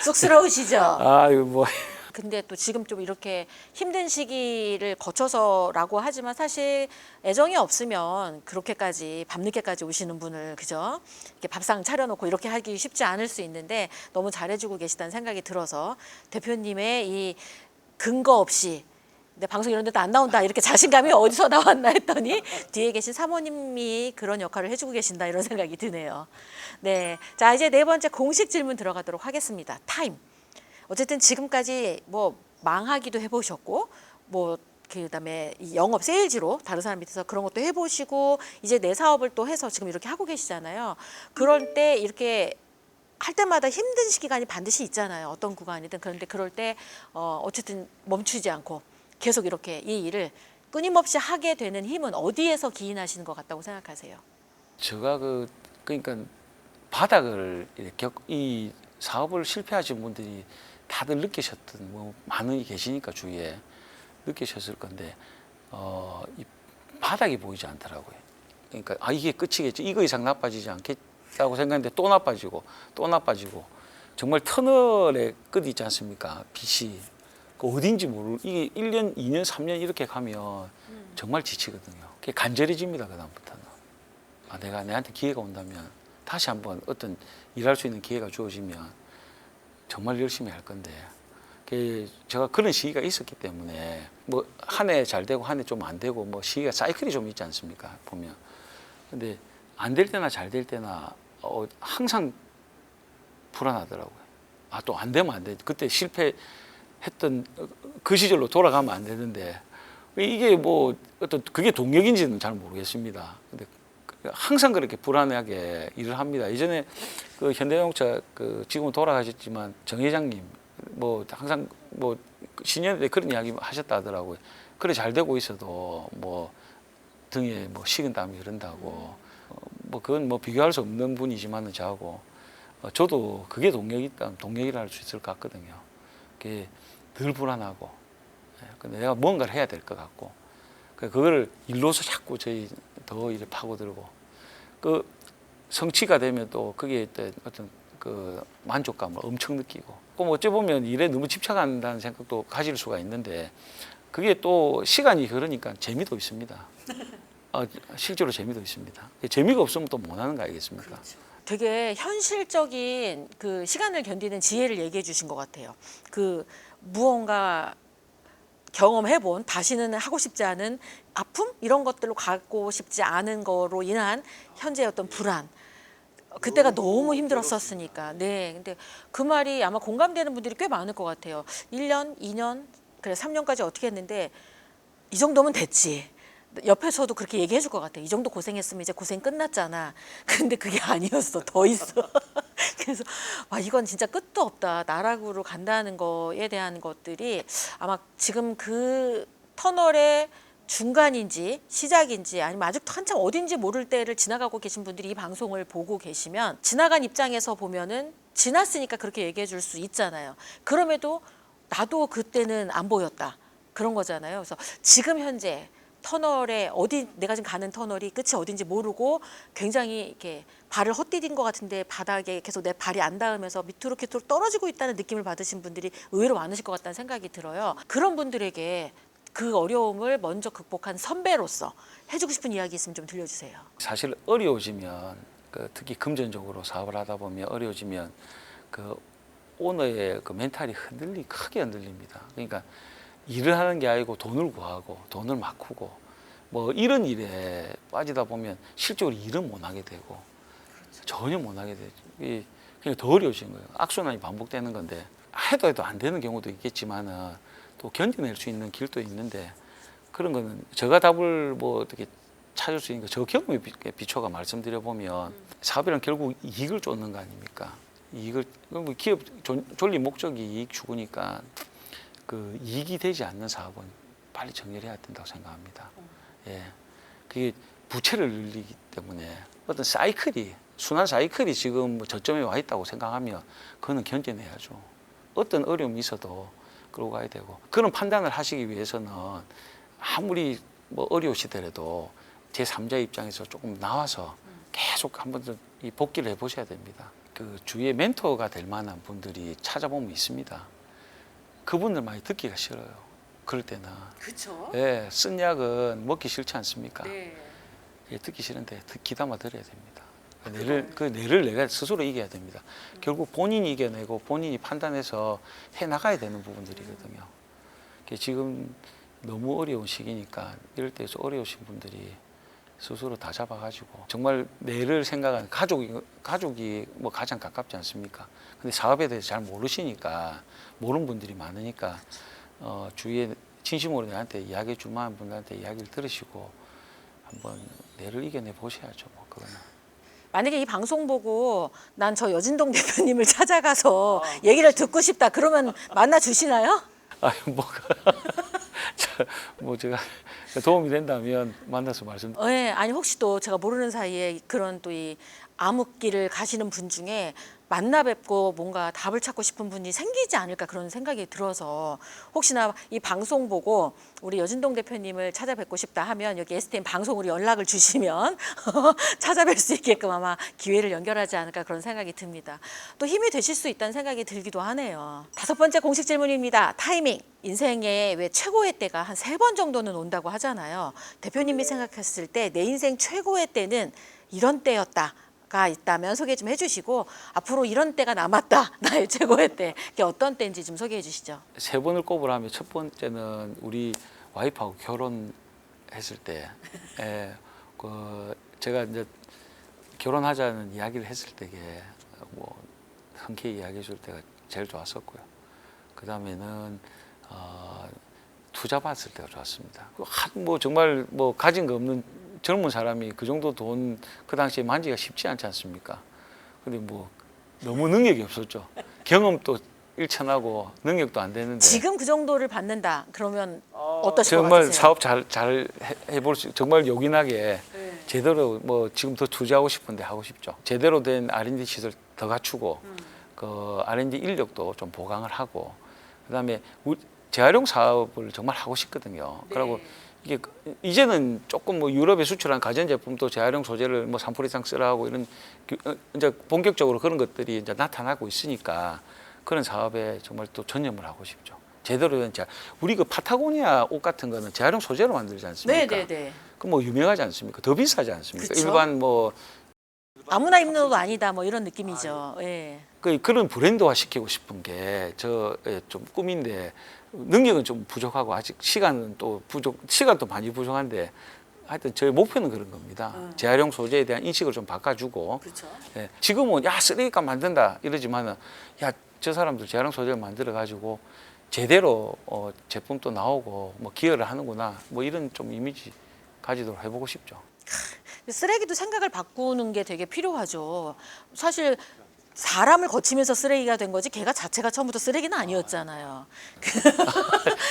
쑥스러우시죠? 아유 뭐. 근데 또 지금 좀 이렇게 힘든 시기를 거쳐서라고 하지만 사실 애정이 없으면 그렇게까지 밤늦게까지 오시는 분을 그죠? 이렇게 밥상 차려놓고 이렇게 하기 쉽지 않을 수 있는데 너무 잘해주고 계시다는 생각이 들어서 대표님의 이 근거 없이 내 방송 이런 데도 안 나온다 이렇게 자신감이 어디서 나왔나 했더니 뒤에 계신 사모님이 그런 역할을 해주고 계신다 이런 생각이 드네요. 네, 자 이제 네 번째 공식 질문 들어가도록 하겠습니다. 타임. 어쨌든 지금까지 뭐 망하기도 해보셨고 뭐 그다음에 이 영업 세일즈로 다른 사람 밑에서 그런 것도 해보시고 이제 내 사업을 또 해서 지금 이렇게 하고 계시잖아요. 그럴 때 이렇게 할 때마다 힘든 시기간이 반드시 있잖아요. 어떤 구간이든. 그런데 그럴 때 어쨌든 멈추지 않고 계속 이렇게 이 일을 끊임없이 하게 되는 힘은 어디에서 기인하시는 것 같다고 생각하세요? 제가 그러니까 바닥을 이렇게 이 사업을 실패하신 분들이 다들 느끼셨던 뭐 많은 이 계시니까 주위에 느끼셨을 건데 이 바닥이 보이지 않더라고요. 그러니까 이게 끝이겠지, 이거 이상 나빠지지 않겠다고 생각했는데 또 나빠지고 또 나빠지고 정말 터널의 끝이 있지 않습니까? 빛이 그 어딘지 모르고 이게 1년, 2년, 3년 이렇게 가면 정말 지치거든요. 그게 간절해집니다. 그다음부터는 내가 내한테 기회가 온다면 다시 한번 어떤 일할 수 있는 기회가 주어지면 정말 열심히 할 건데 제가 그런 시기가 있었기 때문에 뭐 한 해 잘 되고 한 해 좀 안 되고 뭐 시기가 사이클이 좀 있지 않습니까? 보면 근데 안 될 때나 잘 될 때나 항상 불안하더라고요. 또 안 되면 안 돼. 그때 실패했던 그 시절로 돌아가면 안 되는데 이게 뭐 어떤 그게 동력인지는 잘 모르겠습니다. 근데 항상 그렇게 불안하게 일을 합니다. 예전에 그 현대자동차 지금은 돌아가셨지만 정 회장님 뭐 항상 뭐 신년 때 그런 이야기 하셨다 하더라고요. 그래 잘 되고 있어도 뭐 등에 뭐 식은땀이 흐른다고 뭐 그건 뭐 비교할 수 없는 분이지만은 저하고 저도 그게 동력이라 할 수 있을 것 같거든요. 그게 늘 불안하고 근데 내가 뭔가를 해야 될 것 같고 그걸 일로서 자꾸 저희 더 이렇게 파고들고 그 성취가 되면 또 그게 어떤 그 만족감을 엄청 느끼고 그럼 어찌 보면 일에 너무 집착한다는 생각도 가질 수가 있는데 그게 또 시간이 흐르니까 재미도 있습니다. 실제로 재미도 있습니다. 재미가 없으면 또 못 하는 거 아니겠습니까? 그렇죠. 되게 현실적인 그 시간을 견디는 지혜를 얘기해 주신 것 같아요. 그 무언가 경험해본 다시는 하고 싶지 않은 아픔 이런 것들로 가고 싶지 않은 거로 인한 현재의 어떤 불안 그때가 너무 힘들었었으니까 네 근데 그 말이 아마 공감되는 분들이 꽤 많을 것 같아요. 1년, 2년 그래 3년까지 어떻게 했는데 이 정도면 됐지. 옆에서도 그렇게 얘기해 줄 것 같아. 이 정도 고생했으면 이제 고생 끝났잖아. 근데 그게 아니었어. 더 있어. 그래서 이건 진짜 끝도 없다. 나락으로 간다는 거에 대한 것들이 아마 지금 그 터널의 중간인지 시작인지 아니면 아직도 한참 어딘지 모를 때를 지나가고 계신 분들이 이 방송을 보고 계시면 지나간 입장에서 보면은 지났으니까 그렇게 얘기해 줄 수 있잖아요. 그럼에도 나도 그때는 안 보였다. 그런 거잖아요. 그래서 지금 현재 터널에 내가 지금 가는 터널이 끝이 어딘지 모르고 굉장히 이렇게 발을 헛디딘 것 같은데 바닥에 계속 내 발이 안 닿으면서 밑으로 계속 떨어지고 있다는 느낌을 받으신 분들이 의외로 많으실 것 같다는 생각이 들어요. 그런 분들에게 그 어려움을 먼저 극복한 선배로서 해주고 싶은 이야기 있으면 좀 들려주세요. 사실 어려워지면 특히 금전적으로 사업을 하다 보면 어려워지면 그 오너의 그 멘탈이 크게 흔들립니다. 그러니까 일을 하는 게 아니고 돈을 구하고 돈을 막후고 뭐 이런 일에 빠지다 보면 실적으로 일은 못 하게 되고 전혀 못 하게 되죠. 그냥 더 어려워지는 거예요. 악순환이 반복되는 건데 해도 안 되는 경우도 있겠지만은 또 견뎌낼 수 있는 길도 있는데 그런 거는 제가 답을 뭐 어떻게 찾을 수 있는 거 저 경험에 비춰가 말씀드려 보면 사업이란 결국 이익을 쫓는 거 아닙니까? 이익을 기업 존립 목적이 이익 추구니까 그 이익이 되지 않는 사업은 빨리 정렬해야 된다고 생각합니다. 예, 그게 부채를 늘리기 때문에 어떤 순환 사이클이 지금 뭐 저점에 와 있다고 생각하면 그거는 견뎌내야죠. 어떤 어려움이 있어도 끌고 가야 되고 그런 판단을 하시기 위해서는 아무리 뭐 어려우시더라도 제3자 입장에서 조금 나와서 계속 한번 더 이 복기를 해보셔야 됩니다. 그 주위에 멘토가 될 만한 분들이 찾아보면 있습니다. 그분들 많이 듣기가 싫어요. 그럴 때는. 그렇죠. 예, 쓴 약은 먹기 싫지 않습니까? 네. 예, 듣기 싫은데 귀담아 들어야 됩니다. 뇌를 내가 스스로 이겨야 됩니다. 결국 본인이 이겨내고 본인이 판단해서 해 나가야 되는 부분들이거든요. 지금 너무 어려운 시기니까 이럴 때에서 어려우신 분들이 스스로 다 잡아가지고 정말 뇌를 생각하는 가족이 뭐 가장 가깝지 않습니까? 근데 사업에 대해서 잘 모르시니까 모르는 분들이 많으니까 주위에 진심으로 내한테 이야기해 줄 만한 분들한테 이야기를 들으시고 한번 내를 이겨내 보셔야죠. 뭐 그거는. 만약에 이 방송 보고 난 저 여진동 대표님을 찾아가서 얘기를 듣고 싶다 그러면 만나 주시나요? 아니 뭐 제가 도움이 된다면 만나서 말씀. 네, 아니 혹시 또 제가 모르는 사이에 그런 또 이 암흑길을 가시는 분 중에 만나 뵙고 뭔가 답을 찾고 싶은 분이 생기지 않을까 그런 생각이 들어서 혹시나 이 방송 보고 우리 여진동 대표님을 찾아뵙고 싶다 하면 여기 STM 방송으로 연락을 주시면 찾아뵐 수 있게끔 아마 기회를 연결하지 않을까 그런 생각이 듭니다. 또 힘이 되실 수 있다는 생각이 들기도 하네요. 5번째 공식 질문입니다. 타이밍. 인생에 왜 최고의 때가 한 3번 정도는 온다고 하잖아요. 대표님이 생각했을 때 내 인생 최고의 때는 이런 때였다가 있다면 소개 좀 해주시고 앞으로 이런 때가 남았다. 나의 최고의 때. 그게 어떤 때인지 좀 소개해 주시죠. 3번을 꼽으라면 첫 번째는 우리 와이프하고 결혼했을 때, 제가 이제 결혼하자는 이야기를 했을 때게 뭐 흔쾌히 이야기해 줄 때가 제일 좋았었고요. 그 다음에는 투자 받았을 때가 좋았습니다. 뭐 정말 뭐 가진 거 없는 젊은 사람이 그 정도 돈 그 당시에 만지기가 쉽지 않지 않습니까? 근데 뭐 너무 능력이 없었죠. 경험도 일천하고 능력도 안 되는데 지금 그 정도를 받는다. 그러면 어떠실 것 정말 같으세요? 사업 잘 해볼 수 정말 요긴하게 제대로 뭐 지금 더 투자하고 싶은데 하고 싶죠. 제대로 된 R&D 시설 더 갖추고 그 R&D 인력도 좀 보강을 하고 그다음에 재활용 사업을 정말 하고 싶거든요. 그리고 이게 이제는 조금 뭐 유럽에 수출한 가전제품도 재활용 소재를 뭐 3% 이상 쓰라고 이런 이제 본격적으로 그런 것들이 이제 나타나고 있으니까 그런 사업에 정말 또 전념을 하고 싶죠. 제대로 된 우리 그 파타고니아 옷 같은 거는 재활용 소재로 만들지 않습니까? 네네네. 그 뭐 유명하지 않습니까? 더 비싸지 않습니까? 그쵸? 일반 뭐 아무나 입는 옷도 아니다. 뭐 이런 느낌이죠. 예. 그런 브랜드화 시키고 싶은 게 저 좀 꿈인데 능력은 좀 부족하고 아직 시간은 또 시간도 많이 부족한데 하여튼 저희 목표는 그런 겁니다. 재활용 소재에 대한 인식을 좀 바꿔주고 그렇죠. 예, 지금은 야 쓰레기값 만든다 이러지만은 야 저 사람들 재활용 소재를 만들어 가지고 제대로 제품도 나오고 뭐 기여를 하는구나 뭐 이런 좀 이미지 가지도록 해보고 싶죠. 쓰레기도 생각을 바꾸는 게 되게 필요하죠. 사실 사람을 거치면서 쓰레기가 된 거지 걔가 자체가 처음부터 쓰레기는 아니었잖아요.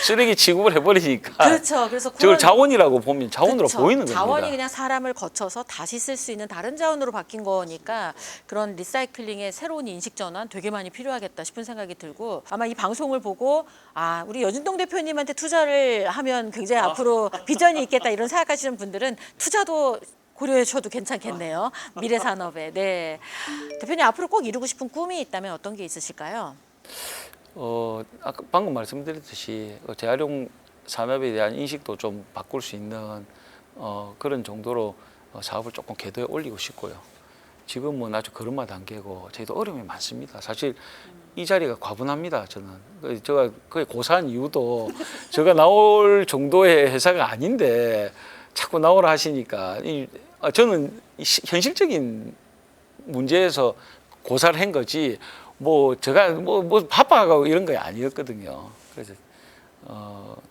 쓰레기 취급을 해버리니까 그렇죠. 그래서 저걸 그런 자원이라고 보면 자원으로 그쵸. 보이는 겁니다. 자원이 그냥 사람을 거쳐서 다시 쓸 수 있는 다른 자원으로 바뀐 거니까 그런 리사이클링의 새로운 인식 전환 되게 많이 필요하겠다 싶은 생각이 들고 아마 이 방송을 보고 아 우리 여진동 대표님한테 투자를 하면 굉장히 앞으로 비전이 있겠다 이런 생각하시는 분들은 투자도 고려해 줘도 괜찮겠네요. 미래 산업에. 네. 대표님 앞으로 꼭 이루고 싶은 꿈이 있다면 어떤 게 있으실까요? 아까 방금 말씀드렸듯이 재활용 산업에 대한 인식도 좀 바꿀 수 있는 그런 정도로 사업을 조금 궤도에 올리고 싶고요. 지금은 아주 걸음마 단계고 저희도 어려움이 많습니다. 사실 이 자리가 과분합니다. 저는 제가 거의 고사한 이유도 제가 나올 정도의 회사가 아닌데 자꾸 나오라 하시니까 저는 현실적인 문제에서 고사를 한 거지 뭐 제가 뭐 바빠가고 이런 거 아니었거든요. 그래서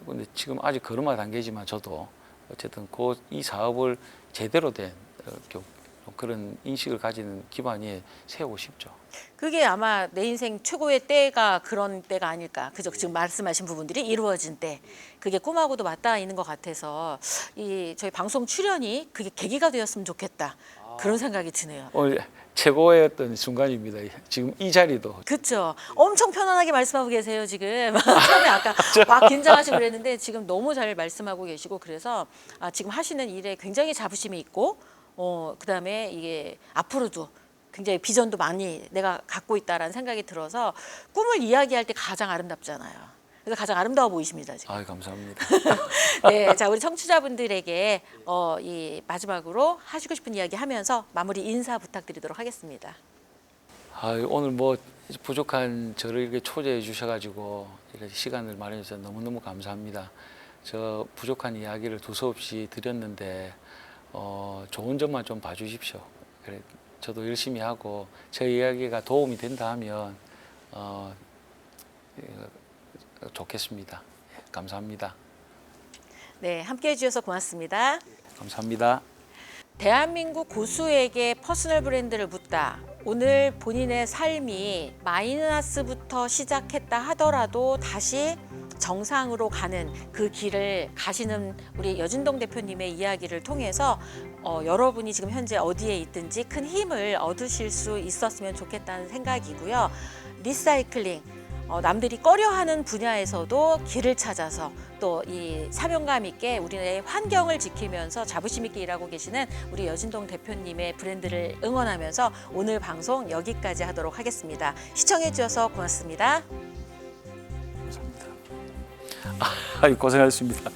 근데 지금 아직 걸음마 단계지만 저도 어쨌든 이 사업을 제대로 된 그런 인식을 가지는 기반에 세우고 싶죠. 그게 아마 내 인생 최고의 때가 그런 때가 아닐까. 그죠? 지금 말씀하신 부분들이 이루어진 때. 그게 꿈하고도 맞닿아 있는 것 같아서 이 저희 방송 출연이 그게 계기가 되었으면 좋겠다. 그런 생각이 드네요. 최고의 어떤 순간입니다. 지금 이 자리도. 그렇죠. 엄청 편안하게 말씀하고 계세요 지금. 처음에 아까 막 긴장하시고 그랬는데 지금 너무 잘 말씀하고 계시고 그래서 지금 하시는 일에 굉장히 자부심이 있고 그다음에 이게 앞으로도 굉장히 비전도 많이 내가 갖고 있다라는 생각이 들어서 꿈을 이야기할 때 가장 아름답잖아요. 그래서 가장 아름다워 보이십니다 지금. 감사합니다. 네, 자 우리 청취자분들에게 이 마지막으로 하시고 싶은 이야기 하면서 마무리 인사 부탁드리도록 하겠습니다. 오늘 뭐 부족한 저를 이렇게 초대해 주셔가지고 이렇게 시간을 마련해 주셔서 너무너무 감사합니다. 저 부족한 이야기를 두서없이 드렸는데 좋은 점만 좀 봐주십시오. 그래, 저도 열심히 하고 제 이야기가 도움이 된다 하면 좋겠습니다. 감사합니다. 네, 함께해 주셔서 고맙습니다. 감사합니다. 대한민국 고수에게 퍼스널 브랜드를 묻다. 오늘 본인의 삶이 마이너스부터 시작했다 하더라도 다시 정상으로 가는 그 길을 가시는 우리 여진동 대표님의 이야기를 통해서 여러분이 지금 현재 어디에 있든지 큰 힘을 얻으실 수 있었으면 좋겠다는 생각이고요. 리사이클링, 남들이 꺼려하는 분야에서도 길을 찾아서 또 이 사명감 있게 우리의 환경을 지키면서 자부심 있게 일하고 계시는 우리 여진동 대표님의 브랜드를 응원하면서 오늘 방송 여기까지 하도록 하겠습니다. 시청해 주셔서 고맙습니다. 감사합니다. 고생하셨습니다.